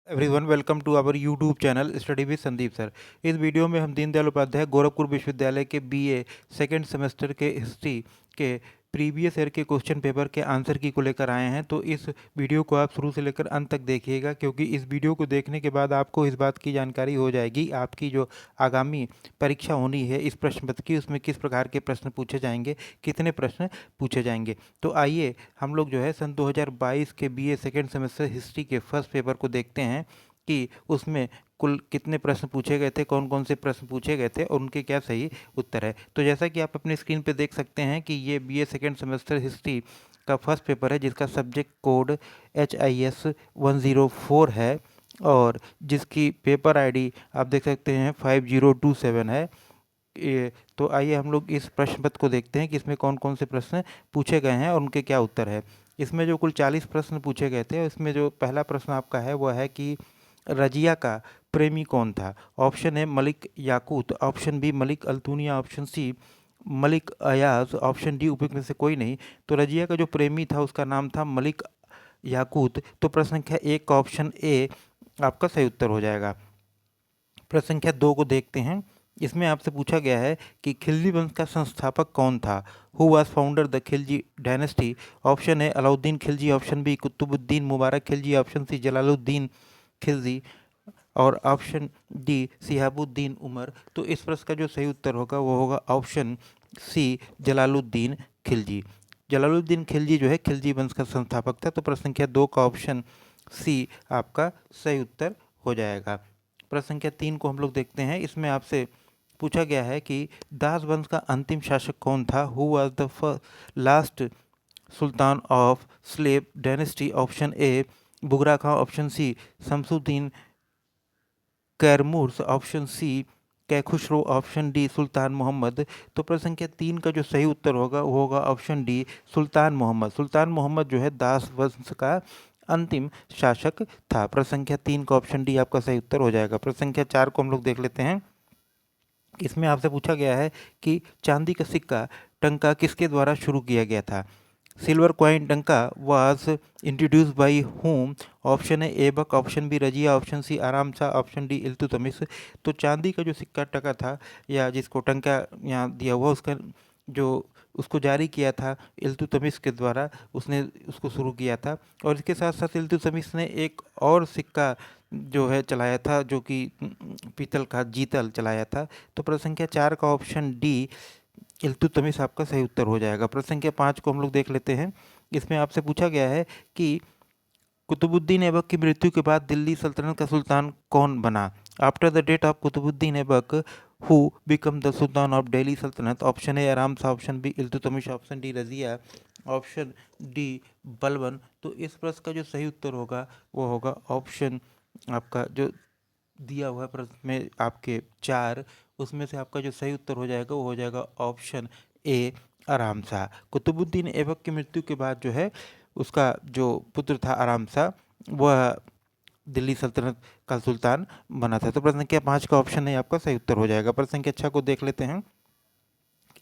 Everyone welcome to our YouTube channel study with Sandeep sir. इस video में हम दीनदयाल उपाध्याय गोरखपुर विश्वविद्यालय के बीए सेकेंड सेमेस्टर के हिस्ट्री के प्रीवियस ईयर के क्वेश्चन पेपर के आंसर की को लेकर आए हैं। तो इस वीडियो को आप शुरू से लेकर अंत तक देखिएगा, क्योंकि इस वीडियो को देखने के बाद आपको इस बात की जानकारी हो जाएगी आपकी जो आगामी परीक्षा होनी है इस प्रश्न पत्र की, उसमें किस प्रकार के प्रश्न पूछे जाएंगे, कितने प्रश्न पूछे जाएंगे। तो आइए हम लोग जो है सन 2022 के बीए सेकेंड सेमेस्टर हिस्ट्री के फर्स्ट पेपर को देखते हैं कि उसमें कुल कितने प्रश्न पूछे गए थे, कौन कौन से प्रश्न पूछे गए थे और उनके क्या सही उत्तर है। तो जैसा कि आप अपनी स्क्रीन पे देख सकते हैं कि ये बीए सेकेंड सेमेस्टर हिस्ट्री का फर्स्ट पेपर है, जिसका सब्जेक्ट कोड HIS 104 है और जिसकी पेपर आईडी आप देख सकते हैं 5027 है। तो आइए हम लोग इस प्रश्न पत्र को देखते हैं कि इसमें कौन कौन से प्रश्न पूछे गए हैं और उनके क्या उत्तर है। इसमें जो कुल 40 प्रश्न पूछे गए थे, इसमें जो पहला प्रश्न आपका है वह है कि रजिया का प्रेमी कौन था। ऑप्शन है Malik Yakut, option B Malik Altunia, option C Malik Ayaz, option D उपयुक्त में से कोई नहीं। तो रजिया का जो प्रेमी था उसका नाम था मलिक याकूत। तो प्रश्न संख्या 1 का ऑप्शन ए आपका सही उत्तर हो जाएगा। प्रश्न संख्या 2 को देखते हैं। इसमें आपसे पूछा गया है कि खिलजी वंश का संस्थापक कौन था। Who was founder the Khilji dynasty. Option है Alauddin Khilji, option B Qutbuddin Mubarak Khilji, option सी जलालुद्दीन खिलजी और ऑप्शन डी सिहाबुद्दीन उमर। तो इस प्रश्न का जो सही उत्तर होगा वो होगा ऑप्शन सी जलालुद्दीन खिलजी। जलालुद्दीन खिलजी जो है खिलजी वंश का संस्थापक था। तो प्रश्न संख्या 2 का ऑप्शन सी आपका सही उत्तर हो जाएगा। प्रश्न संख्या 3 को हम लोग देखते हैं। इसमें आपसे पूछा गया है कि दास वंश का अंतिम शासक कौन था। Who was the last sultan of slave dynasty. Option A Bughra Khan, option C Shamsuddin Kaimurs, option C Kaikhusrau, option D Sultan Muhammad. तो प्रश्न संख्या 3 का जो सही उत्तर होगा वो होगा ऑप्शन डी सुल्तान मोहम्मद। सुल्तान मोहम्मद जो है दास वंश का अंतिम शासक था। प्रश्न संख्या 3 का ऑप्शन डी आपका सही उत्तर हो जाएगा। प्रश्न संख्या 4 को हम लोग देख लेते हैं। इसमें आपसे पूछा गया है कि चांदी का सिक्का टंका किसके द्वारा शुरू किया गया था। Silver coin tanka was introduced by whom. Option है Aibak, option B Razia, option C Aram Shah, option D Iltutmish. तो चांदी का जो सिक्का टका था या जिसको टंका यहाँ दिया हुआ उसका जो उसको जारी किया था इल्तुतमिश के द्वारा, उसने उसको शुरू किया था। और इसके साथ साथ इल्तुतमिश ने एक और सिक्का जो है चलाया था जो कि पीतल का जीतल चलाया था। तो प्रश्न संख्या 4 का ऑप्शन डी इल्तुतमिश आपका सही उत्तर हो जाएगा। प्रश्न संख्या 5 को हम लोग देख लेते हैं। इसमें आपसे पूछा गया है कि कुतुबुद्दीन ऐबक की मृत्यु के बाद दिल्ली सल्तनत का सुल्तान कौन बना। After the date of Qutbuddin Aibak who became the sultan of Delhi Sultanate. Option A Aram Shah, option B Iltutmish, option D Razia, option D Balban. तो इस प्रश्न का जो सही उत्तर होगा वो होगा ऑप्शन आपका जो दिया हुआ है प्रश्न में आपके 4, उसमें से आपका जो सही उत्तर हो जाएगा वो हो जाएगा ऑप्शन ए आराम शाह। कुतुबुद्दीन ऐबक की मृत्यु के बाद जो है उसका जो पुत्र था आराम शाह वह दिल्ली सल्तनत का सुल्तान बना था। तो प्रश्न संख्या 5 का ऑप्शन है आपका सही उत्तर हो जाएगा। प्रश्न संख्या 6 को देख लेते हैं।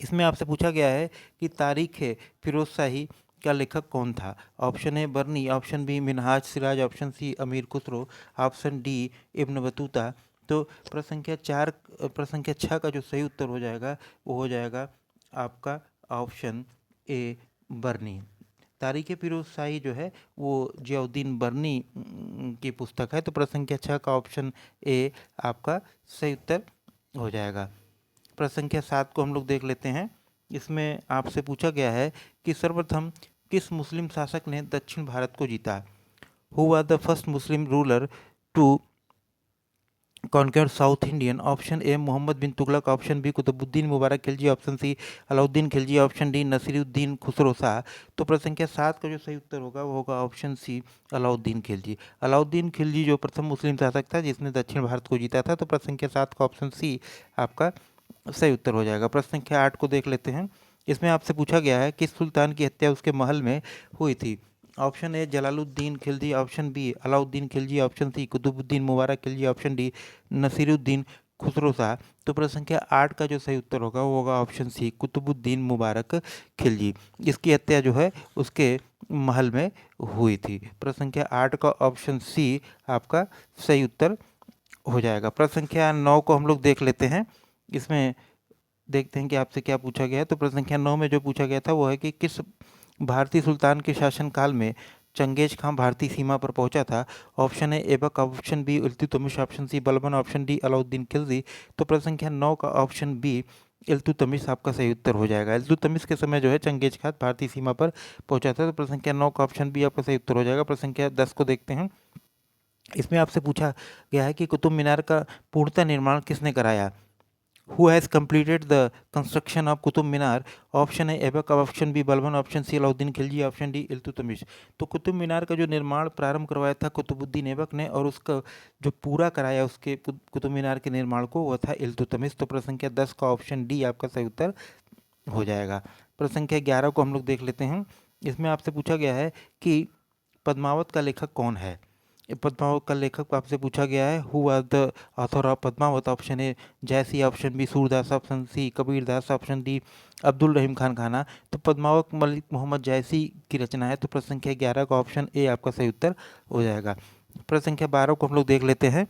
इसमें आपसे पूछा गया है कि तारीख है फिरोज शाही का लेखक कौन था। Option A Barani, option B Minhaj Siraj, option C Amir Khusrau, option D Ibn Battuta. तो प्रश्न संख्या 6 का जो सही उत्तर हो जाएगा वो हो जाएगा आपका ऑप्शन ए बर्नी। तारीख फिरोज शाही जो है वो जियाउद्दीन बर्नी की पुस्तक है। तो प्रश्न संख्या 6 का ऑप्शन ए आपका सही उत्तर हो जाएगा। प्रश्न संख्या 7 को हम लोग देख लेते हैं। इसमें आपसे पूछा गया है कि सर्वप्रथम किस मुस्लिम शासक ने दक्षिण भारत को जीता। Who was the first Muslim ruler to conquer South Indian. Option A Mohammad bin Tughlaq, option B Qutbuddin Mubarak Khilji, option C Alauddin Khilji, option D Nasiruddin Khusro Shah. तो प्रश्न संख्या 7 का जो सही उत्तर होगा वो होगा ऑप्शन सी अलाउद्दीन खिलजी। अलाउद्दीन खिलजी जो प्रथम मुस्लिम शासक था जिसने दक्षिण भारत को जीता था। तो प्रश्न संख्या 7 का ऑप्शन सी आपका सही उत्तर हो जाएगा। प्रश्न संख्या 8 को देख लेते हैं। इसमें आपसे पूछा गया है किस सुल्तान की हत्या उसके महल में हुई थी। Option A Jalaluddin Khilji, option B Alauddin Khilji, option C Qutbuddin Mubarak Khilji, option D Nasiruddin Khusro Shah. तो प्रश्न संख्या 8 का जो सही उत्तर होगा वो होगा ऑप्शन सी, कुतुबुद्दीन मुबारक खिलजी। इसकी हत्या जो है उसके महल में हुई थी। प्रश्न संख्या 8 का ऑप्शन सी आपका सही उत्तर हो जाएगा। प्रश्न संख्या 9 को हम लोग देख लेते हैं। इसमें देखते हैं कि आपसे क्या पूछा गया है। तो प्रश्न संख्या 9 में जो पूछा गया था वो है कि किस भारतीय सुल्तान के शासनकाल में चंगेज खां भारतीय सीमा पर पहुंचा था। Option A Aibak, option B Iltutmish, option C Balban, option D Alauddin Khilji. तो प्रश्न संख्या 9 का ऑप्शन बी इल्तुतमिश आपका सही उत्तर हो जाएगा। इल्तुतमिश के समय जो है चंगेज खान भारतीय सीमा पर पहुंचा था। तो प्रश्न संख्या 9 का ऑप्शन बी आपका सही उत्तर हो जाएगा। प्रश्न संख्या 10 को देखते हैं। इसमें आपसे पूछा गया है कि कुतुब मीनार का पूर्णतः निर्माण किसने कराया। Who has completed the construction of Qutub Minar. Option है Aibak, option B Balban, option C Alauddin Khilji, option D Iltutmish. तो कुतुब मीनार का जो निर्माण प्रारंभ करवाया था कुतुबुद्दीन ऐबक ने, और उसका जो पूरा कराया उसके कुतुब मीनार के निर्माण को वह था इल्तुतमिश। तो प्रश्न संख्या 10 का ऑप्शन डी आपका सही उत्तर हो जाएगा। प्रश्न संख्या 11 को हम लोग देख लेते हैं। इसमें आपसे पूछा गया है कि पद्मावत का लेखक कौन है। पद्मावत का लेखक आपसे पूछा गया है। Who was the author of Padmavat. Option A Jayasi, option B Surdas, option C Kabir Das, option D Abdul Rahim Khan Khana. तो पद्मावत मलिक मोहम्मद जयसी की रचना है। तो प्रश्न संख्या 11 का ऑप्शन ए आपका सही उत्तर हो जाएगा। प्रश्न संख्या 12 को हम लोग देख लेते हैं।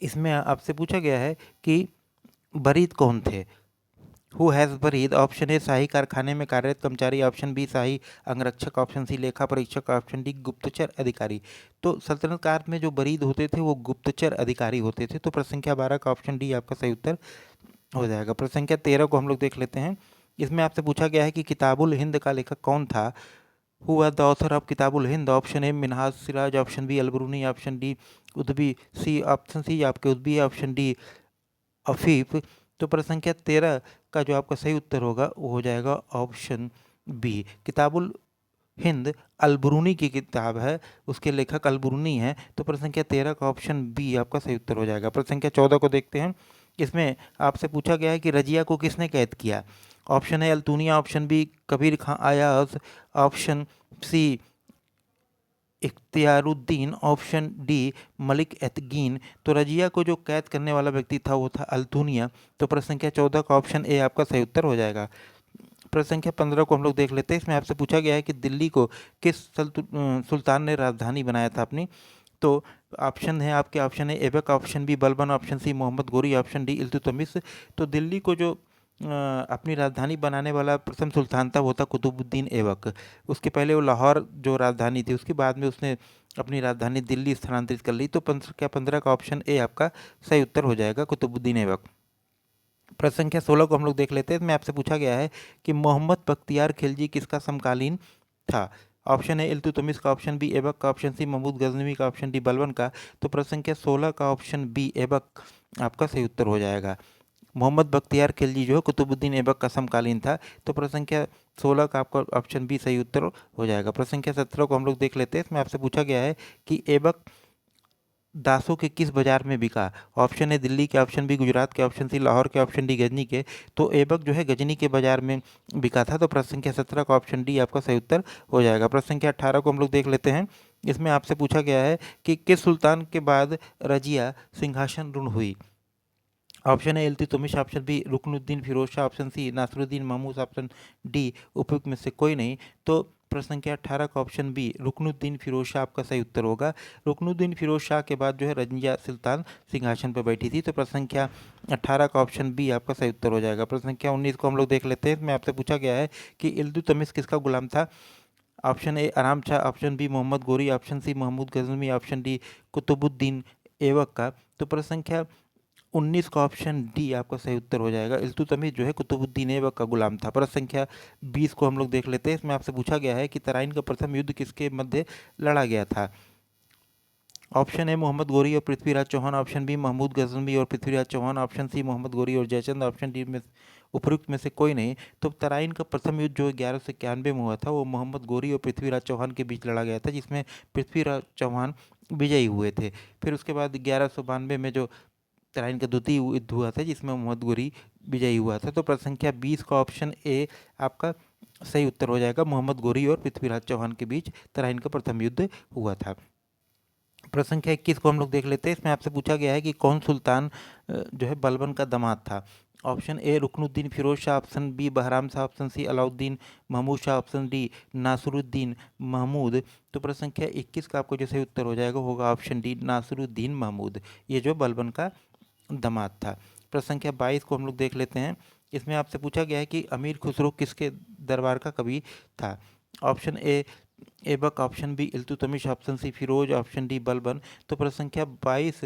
इसमें आपसे पूछा गया है कि बरीद कौन थे। Who has barid. Option A शाही कारखाने में कार्यरत कर्मचारी, ऑप्शन बी शाही अंगरक्षक, ऑप्शन सी लेखा परीक्षक, ऑप्शन डी गुप्तचर अधिकारी। तो सल्तनत काल में जो बरीद होते थे वो गुप्तचर अधिकारी होते थे। तो प्रश्न संख्या 12 का ऑप्शन डी आपका सही उत्तर हो जाएगा। प्रश्न संख्या 13 को हम लोग देख लेते हैं। इसमें आपसे पूछा गया है कि किताबुल हिंद का लेखक कौन था। Who was the author of Kitabul Hind. Option A Minhaj Siraj, option B Alberuni, option D Utbi, C option C आपके उदबी, ऑप्शन डी अफीफ। तो प्रश्न संख्या 13 का जो आपका सही उत्तर होगा वो हो जाएगा ऑप्शन बी, किताबुल हिंद अलबरूनी की किताब है, उसके लेखक अलबरूनी हैं। तो प्रश्न संख्या 13 का ऑप्शन बी आपका सही उत्तर हो जाएगा। प्रश्न संख्या 14 को देखते हैं। इसमें आपसे पूछा गया है कि रजिया को किसने कैद किया। Option A Altunia, option B Kabir Khan Ayaz, option C Ikhtiyaruddin, option D Malik Aitigin. तो रजिया को जो कैद करने वाला व्यक्ति था वो था अल्तुनिया। तो प्रश्न संख्या 14 का ऑप्शन ए आपका सही उत्तर हो जाएगा। प्रश्न संख्या 15 को हम लोग देख लेते हैं। इसमें आपसे पूछा गया है कि दिल्ली को किस सुल्तान ने राजधानी बनाया था अपनी। तो ऑप्शन है आपके, ऑप्शन है Aibak, option B Balban, option C Mohammad Ghori, option D Iltutmish. तो दिल्ली को जो अपनी राजधानी बनाने वाला प्रथम सुल्तान था वो था कुतुबुद्दीन ऐबक। उसके पहले वो लाहौर जो राजधानी थी उसके बाद में उसने अपनी राजधानी दिल्ली स्थानांतरित कर ली। तो संख्या 15 का ऑप्शन ए आपका सही उत्तर हो जाएगा, कुतुबुद्दीन ऐबक। प्रश्न संख्या 16 को हम लोग देख लेते हैं। इसमें आपसे पूछा गया है कि मोहम्मद बख्तियार खिलजी किसका समकालीन था। ऑप्शन है इल्तुतमिश का, ऑप्शन बी ऐबक का, ऑप्शन सी महमूद गजनवी का, ऑप्शन डी बलबन का। तो प्रश्न संख्या 16 का ऑप्शन बी ऐबक आपका सही उत्तर हो जाएगा। मोहम्मद बख्तियार खिलजी जो है कुतुबुद्दीन ऐबक का समकालीन था। तो प्रश्न संख्या 16 का आपका ऑप्शन बी सही उत्तर हो जाएगा। प्रश्न संख्या 17 को हम लोग देख लेते हैं। इसमें आपसे पूछा गया है कि ऐबक दासों के किस बाजार में बिका। ऑप्शन है दिल्ली के, ऑप्शन बी गुजरात के, ऑप्शन सी लाहौर के, ऑप्शन डी गजनी के। तो ऐबक जो है गजनी के बाजार में बिका था। तो प्रश्न संख्या 17 का ऑप्शन डी आपका सही उत्तर हो जाएगा। प्रश्न संख्या 18 को हम लोग देख लेते हैं। इसमें आपसे पूछा गया है कि किस सुल्तान के बाद रजिया सिंहासन रुण हुई। ऑप्शन है Iltutmish, option B Ruknuddin Firoz Shah, option C Nasiruddin Mahmud, option D उपयुक्त में से कोई नहीं। तो प्रश्न संख्या 18 का ऑप्शन बी रुकनुद्दीन फिरोज शाह आपका सही उत्तर होगा। रुकनुद्दीन फिरोज शाह के बाद जो है रजिया सुल्तान सिंहासन पर बैठी थी। तो प्रश्न संख्या 18 का ऑप्शन बी आपका सही उत्तर हो जाएगा। प्रश्न संख्या 19 को हम लोग देख लेते हैं। इसमें आपसे पूछा गया है कि इल्तुतमिश किसका गुलाम था। Option A Aram Shah, option B Mohammad Ghori, option C Mahmud Ghaznavi, option D Qutbuddin Aibak का। तो प्रश्न संख्या 19 का ऑप्शन डी आपका सही उत्तर हो जाएगा। इल्तुतमिश जो है कुतुबुद्दीन ऐबक का गुलाम था। प्रश्न संख्या 20 को हम लोग देख लेते हैं। इसमें आपसे पूछा गया है कि तराइन का प्रथम युद्ध किसके मध्य लड़ा गया था। ऑप्शन ए मोहम्मद गोरी और पृथ्वीराज चौहान, ऑप्शन बी महमूद गजनवी और पृथ्वीराज चौहान, ऑप्शन सी मोहम्मद गोरी और जयचंद, ऑप्शन डी में उपयुक्त में से कोई नहीं। तो तराइन का प्रथम युद्ध जो 1191 में हुआ था वो मोहम्मद गोरी और पृथ्वीराज चौहान के बीच लड़ा गया था, जिसमें पृथ्वीराज चौहान विजयी हुए थे। फिर उसके बाद 1192 में जो तराइन का द्वितीय युद्ध हुआ था जिसमें मोहम्मद गोरी विजयी हुआ था। तो प्रश्न संख्या 20 का ऑप्शन ए आपका सही उत्तर हो जाएगा। मोहम्मद गोरी और पृथ्वीराज चौहान के बीच तराइन का प्रथम युद्ध हुआ था। प्रश्न संख्या 21 को हम लोग देख लेते हैं। इसमें आपसे पूछा गया है कि कौन सुल्तान जो है बलबन का दामाद था। Option A Ruknuddin Firoz Shah, option B Bahram Shah, option C Alauddin Mahmud Shah, option D Nasiruddin Mahmud. तो प्रश्न संख्या 21 का आपको जो सही उत्तर हो जाएगा होगा ऑप्शन डी नासिरुद्दीन महमूद, ये जो बलबन का दामाद था। प्रश्न संख्या 22 को हम लोग देख लेते हैं। इसमें आपसे पूछा गया है कि अमीर खुसरो किसके दरबार का कवि था। Option A Aibak, option B Iltutmish, option C Firoz, option D Balban. तो प्रश्न संख्या 22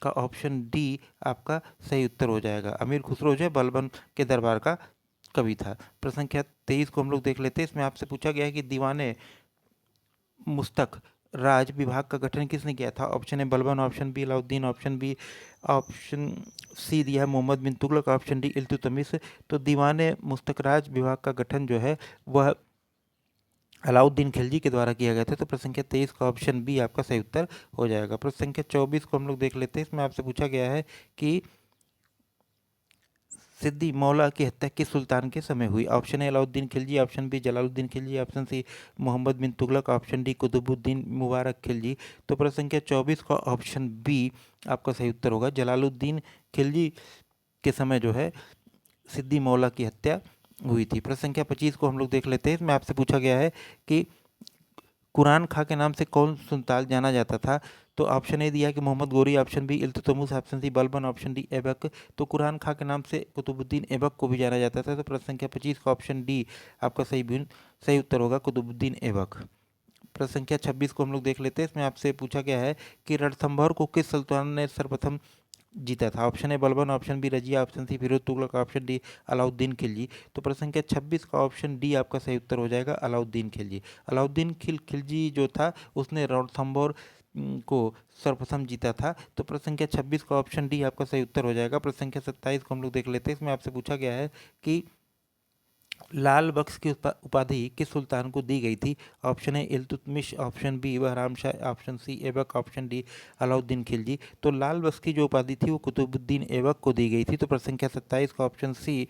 का ऑप्शन डी आपका सही उत्तर हो जाएगा। अमीर खुसरो जो है बलबन के दरबार का कवि था। प्रश्न संख्या 23 को हम लोग देख लेते हैं। इसमें आपसे पूछा गया है कि दीवाने मुस्तक राज विभाग का गठन किसने किया था। Option A Balban, option B Alauddin, option C दिया है मोहम्मद बिन तुगलक, ऑप्शन डी इल्तुतमिश। तो दीवाने मुस्तक राज विभाग का गठन जो है वह अलाउद्दीन खिलजी के द्वारा किया गया था। तो प्रश्न संख्या 23 का ऑप्शन बी आपका सही उत्तर हो जाएगा। प्रश्न संख्या 24 को हम लोग देख लेते हैं। इसमें आपसे पूछा गया है कि सिद्दी मौला की हत्या किस सुल्तान के समय हुई। Option A Alauddin Khilji, option B Jalaluddin Khilji, option C Muhammad bin Tughlaq, option D Qutbuddin Mubarak Khilji. तो प्रश्न संख्या 24 का ऑप्शन बी आपका सही उत्तर होगा। जलालुद्दीन खिलजी के समय जो है सिद्दी मौला की हत्या हुई थी। प्रश्न संख्या 25 को हम लोग देख लेते हैं। इसमें आपसे पूछा गया है कि कुरान खां के नाम से कौन सुल्तान जाना जाता था। तो ऑप्शन ए दिया है कि Mohammad Ghori, option B Iltutmish, option C Balban, option D Aibak. तो कुरान खां के नाम से कुतुबुद्दीन ऐबक को भी जाना जाता था। तो प्रश्न संख्या 25 का ऑप्शन डी आपका सही उत्तर होगा, कुतुबुद्दीन ऐबक। प्रश्न संख्या 26 को हम लोग देख लेते हैं। इसमें आपसे पूछा गया है कि रणथंभौर को किस सुल्तान ने सर्वप्रथम जीता था। Option A Balban, option B Razia, option C Firoz Tughlaq, option D Alauddin Khilji. तो प्रश्न संख्या 26 का ऑप्शन डी आपका सही उत्तर हो जाएगा, अलाउद्दीन खिलजी। अलाउद्दीन खिलजी जो था उसने रणथंभौर को सर्वप्रथम जीता था। तो प्रश्न संख्या 26 का ऑप्शन डी आपका सही उत्तर हो जाएगा। प्रश्न संख्या 27 को हम लोग देख लेते हैं। इसमें आपसे पूछा गया है कि लाल बख्श की उपाधि किस सुल्तान को दी गई थी। Option A Iltutmish, option B Bahram Shah, option C Aibak, option D Alauddin Khilji. तो लाल बख्श की जो उपाधि थी वो कुतुबुद्दीन ऐबक को दी गई थी। तो प्रश्न संख्या 27 का ऑप्शन सी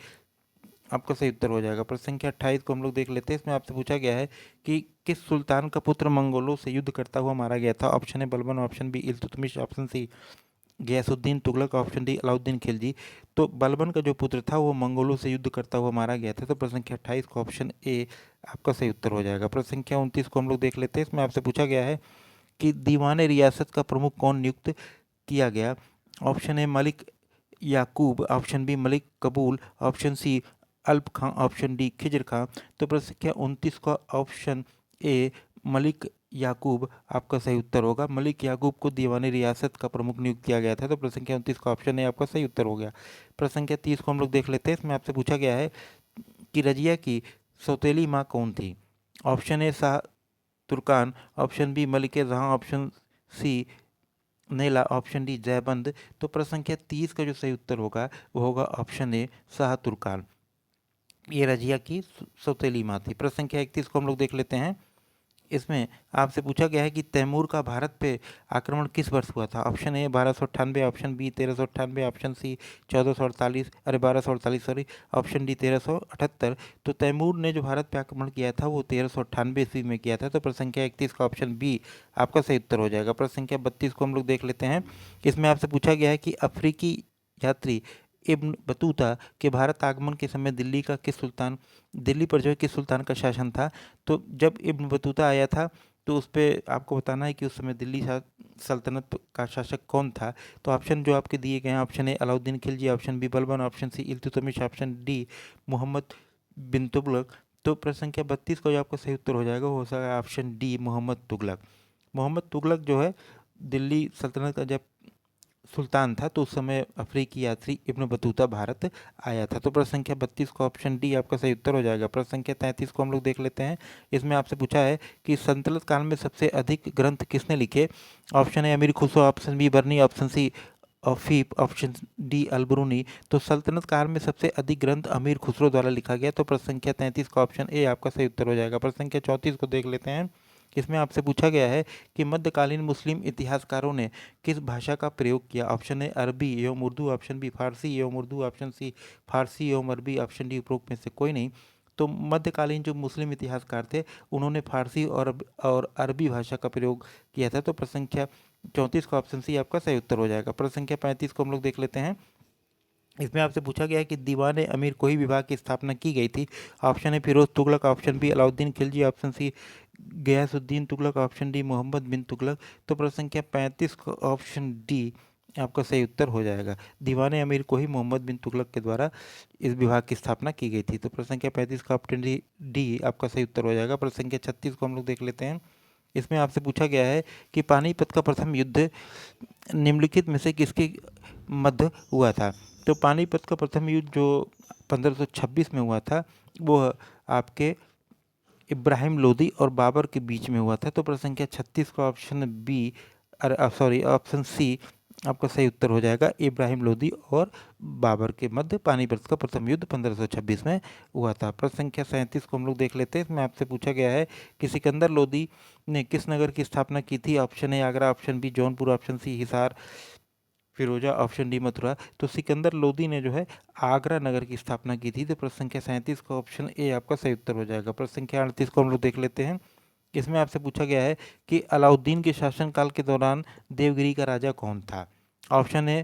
आपका सही उत्तर हो जाएगा। प्रश्न संख्या 28 को हम लोग देख लेते हैं। इसमें आपसे पूछा गया है कि किस सुल्तान का पुत्र मंगोलों से युद्ध करता हुआ मारा गया था। Option A Balban, option B Iltutmish, option C Ghiyasuddin Tughlaq, option D Alauddin Khilji. तो बलबन का जो पुत्र था वो मंगोलों से युद्ध करता हुआ मारा गया था। तो प्रश्न संख्या 28 का ऑप्शन ए आपका सही उत्तर हो जाएगा। प्रश्न संख्या 29 को हम लोग देख लेते हैं। इसमें आपसे पूछा गया है कि दीवाने रियासत का प्रमुख कौन नियुक्त किया गया। Option A Malik Yakub, option B Malik Kabul, option C Alp Khan, option D Khizr Khan. तो प्रश्न संख्या 29 का ऑप्शन ए मलिक याकूब आपका सही उत्तर होगा। मलिक याकूब को दीवानी रियासत का प्रमुख नियुक्त किया गया था। तो प्रश्न संख्या 29 का ऑप्शन ए आपका सही उत्तर हो गया। प्रश्न संख्या 30 को हम लोग देख लेते हैं। इसमें आपसे पूछा गया है कि रजिया की सौतेली माँ कौन थी। Option A Shah Turkan, option B Malik Jahan, option C Naila, option D Jaiband. तो प्रश्न संख्या 30 का जो सही उत्तर होगा वो होगा ऑप्शन ए शाह तुर्कान, ये रजिया की सौतेली माँ थी। प्रश्न संख्या 31 को हम लोग देख लेते हैं। इसमें आपसे पूछा गया है कि तैमूर का भारत पे आक्रमण किस वर्ष हुआ था। Option A 1298, option B 1398, option C 1448, अरे 1248 सॉरी, ऑप्शन डी 1378। तो तैमूर ने जो भारत पे आक्रमण किया था वो 1398 ईस्वी में किया था। तो प्रश्न संख्या 31 का ऑप्शन बी आपका सही उत्तर हो जाएगा। प्रश्न संख्या 32 को हम लोग देख लेते हैं। इसमें आपसे पूछा गया है कि अफ्रीकी यात्री इब्न बतूता के भारत आगमन के समय दिल्ली पर जो है किस सुल्तान का शासन था। तो जब इब्न बतूता आया था तो उस पर आपको बताना है कि उस समय दिल्ली सल्तनत का शासक कौन था। तो ऑप्शन जो आपके दिए गए हैं, option A Alauddin Khilji, option B Balban, option C Iltutmish, option D Muhammad bin Tughlaq. तो प्रश्न संख्या 32 का जो आपका सही उत्तर हो जाएगा वो हो सकता है ऑप्शन डी मोहम्मद तुगलक। मोहम्मद तुगलक जो है दिल्ली सल्तनत का जब सुल्तान था तो उस समय अफ्रीकी यात्री इब्न बतूता भारत आया था। तो प्रश्न संख्या 32 का ऑप्शन डी आपका सही उत्तर हो जाएगा। प्रश्न संख्या 33 को हम लोग देख लेते हैं। इसमें आपसे पूछा है कि सल्तनत काल में सबसे अधिक ग्रंथ किसने लिखे। Option A Amir Khusrau, option B Barani, option C Aufi, option D Alberuni. तो सल्तनत काल में सबसे अधिक ग्रंथ अमीर खुसरो द्वारा लिखा गया। तो प्रश्न संख्या 33 का ऑप्शन ए आपका सही उत्तर हो जाएगा। प्रश्न संख्या 34 को देख लेते हैं। इसमें आपसे पूछा गया है कि मध्यकालीन मुस्लिम इतिहासकारों ने किस भाषा का प्रयोग किया। ऑप्शन ए अरबी एवं उर्दू, ऑप्शन बी फारसी एवं उर्दू, ऑप्शन सी फारसी एवं अरबी, ऑप्शन डी उपरोक्त में से कोई नहीं। तो मध्यकालीन जो मुस्लिम इतिहासकार थे उन्होंने फारसी और अरबी भाषा का प्रयोग किया था। तो प्रश्न संख्या 34 का ऑप्शन सी आपका सही उत्तर हो जाएगा। प्रश्न संख्या 35 को हम लोग देख लेते हैं। इसमें आपसे पूछा गया है कि दीवाने अमीर कोई विभाग की स्थापना की गई थी। Option A Firoz Tughlaq, option B Alauddin Khilji, option C Ghiyasuddin Tughlaq, option D Muhammad bin Tughlaq. तो प्रश्न संख्या 35 का ऑप्शन डी आपका सही उत्तर हो जाएगा। दीवाने अमीर को ही मोहम्मद बिन तुगलक के द्वारा इस विभाग की स्थापना की गई थी। तो प्रश्न संख्या 35 का ऑप्शन डी आपका सही उत्तर हो जाएगा। प्रश्न संख्या 36 को हम लोग देख लेते हैं। इसमें आपसे पूछा गया है कि पानीपत का प्रथम युद्ध निम्नलिखित में से किसके मध्य हुआ था। तो पानीपत का प्रथम युद्ध जो 1526 में हुआ था वो आपके इब्राहिम लोदी और बाबर के बीच में हुआ था। तो प्रश्न संख्या 36 का ऑप्शन बी ऑप्शन सी आपका सही उत्तर हो जाएगा। इब्राहिम लोदी और बाबर के मध्य पानीपत का प्रथम युद्ध 1526 में हुआ था। प्रश्न संख्या 37 को हम लोग देख लेते हैं। इसमें आपसे पूछा गया है कि सिकंदर लोदी ने किस नगर की स्थापना की थी। Option A Agra, option B Jaunpur, option C Hisar, Firoza, option D Mathura. तो सिकंदर लोदी ने जो है आगरा नगर की स्थापना की थी। तो प्रश्न संख्या 37 का ऑप्शन ए आपका सही उत्तर हो जाएगा। प्रश्न संख्या 38 को हम लोग देख लेते हैं। इसमें आपसे पूछा गया है कि अलाउद्दीन के शासनकाल के दौरान देवगिरी का राजा कौन था। Option A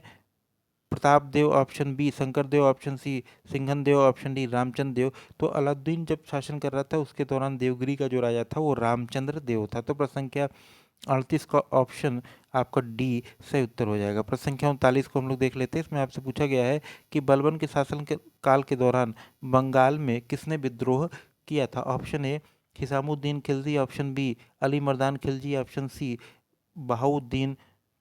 Pratap Dev, option B Shankar Dev, option C Singhan Dev, option D Ramchandra Dev. तो अलाउद्दीन जब शासन कर रहा था उसके दौरान देवगिरी का जो राजा था वो रामचंद्र देव था। तो प्रश्न संख्या 38 का ऑप्शन आपका डी सही उत्तर हो जाएगा। प्रश्न संख्या 39 को हम लोग देख लेते हैं। इसमें आपसे पूछा गया है कि बलबन के शासन के काल के दौरान बंगाल में किसने विद्रोह किया था। Option A Hisamuddin Khilji, option B Ali Mardan Khilji, option C Bahauddin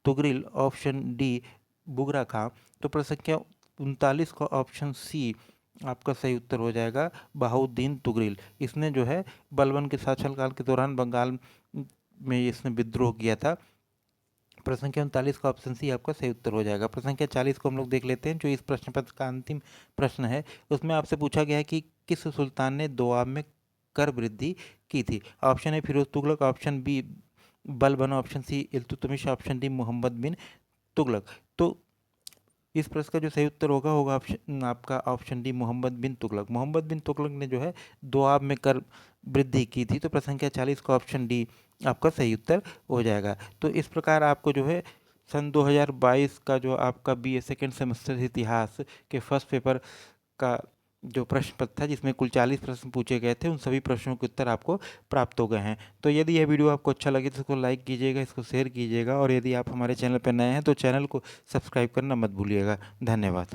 Tughril, option D Bughra Khan. तो प्रश्न संख्या 39 का ऑप्शन सी आपका सही उत्तर हो जाएगा, बहाउद्दीन तुगरिल। इसने जो है बलबन के शासनकाल के दौरान बंगाल में इसने विद्रोह किया था। प्रश्न संख्या 39 का ऑप्शन सी आपका सही उत्तर हो जाएगा। प्रश्न संख्या 40 को हम लोग देख लेते हैं जो इस प्रश्न पत्र का अंतिम प्रश्न है। उसमें आपसे पूछा गया है कि किस सुल्तान ने दोआब में कर वृद्धि की थी। Option A Firoz Tughlaq, option B Balban, option C Iltutmish, option D Muhammad bin Tughlaq. तो इस प्रश्न का जो सही उत्तर होगा ऑप्शन आपका ऑप्शन डी मोहम्मद बिन तुगलक। मोहम्मद बिन तुगलक ने जो है दोआब में कर वृद्धि की थी। तो प्रश्न संख्या 40 का ऑप्शन डी आपका सही उत्तर हो जाएगा। तो इस प्रकार आपको जो है सन 2022 का जो आपका BA सेकेंड सेमेस्टर इतिहास के फर्स्ट पेपर का जो प्रश्न पत्र था जिसमें कुल 40 प्रश्न पूछे गए थे उन सभी प्रश्नों के उत्तर आपको प्राप्त हो गए हैं। तो यदि यह वीडियो आपको अच्छा लगे तो इसको लाइक कीजिएगा, इसको शेयर कीजिएगा और यदि आप हमारे चैनल पर नए हैं तो चैनल को सब्सक्राइब करना मत भूलिएगा। धन्यवाद।